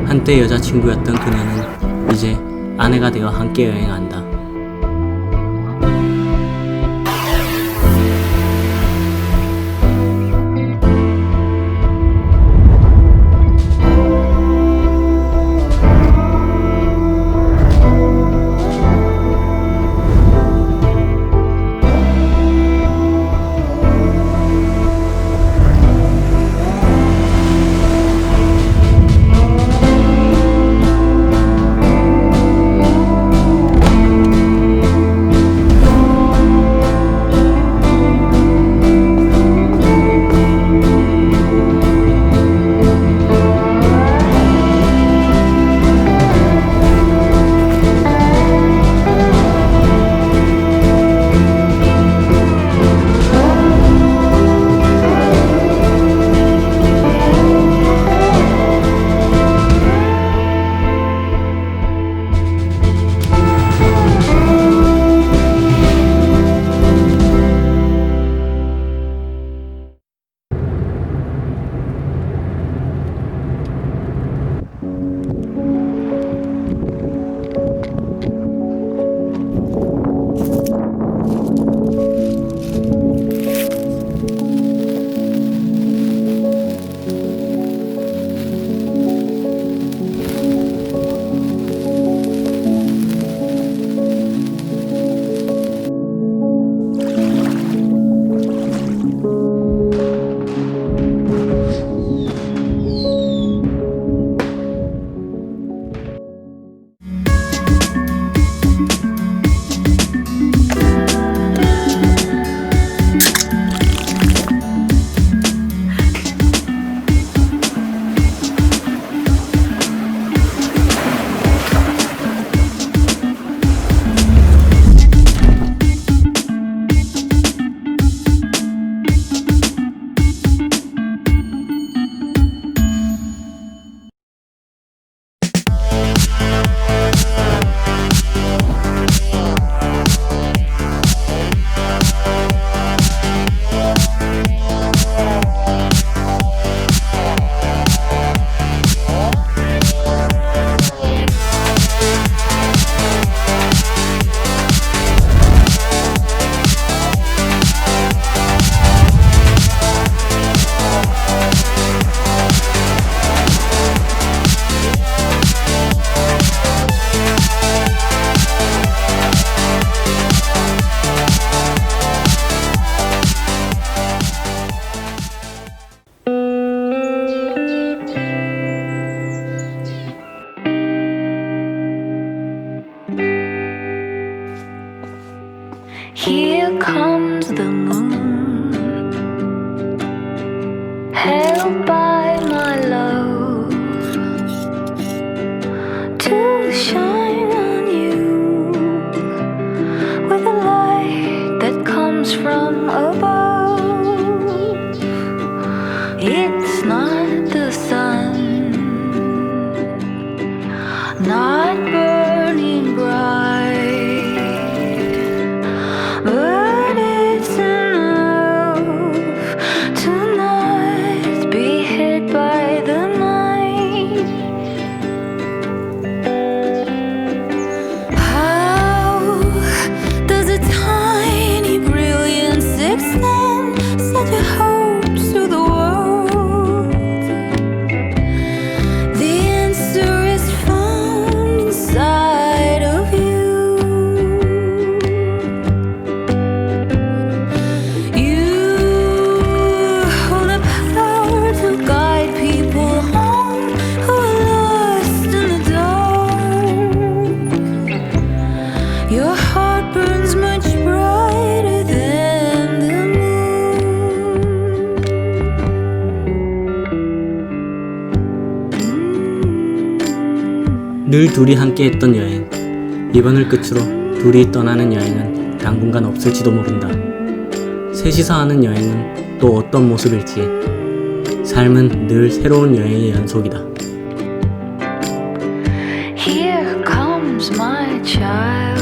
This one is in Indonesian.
한때 여자친구였던 그녀는 이제 아내가 되어 함께 여행한다. Here comes the moon, held by my love, to shine on you with a light that comes from above. It's not the sun, not burning bright, but it's enough to not be hit by the night. How does a tiny brilliance extend such a hopes to the world? The answer is found inside of you. You hold the power to guide people home who are lost in the dark. Your heart burns much brighter than the moon. 늘 둘이 함께했던 여행. 이번을 끝으로 둘이 떠나는 여행은 당분간 없을지도 모른다. 셋이서 하는 여행은 또 어떤 모습일지. 삶은 늘 새로운 여행의 연속이다. Here comes my child.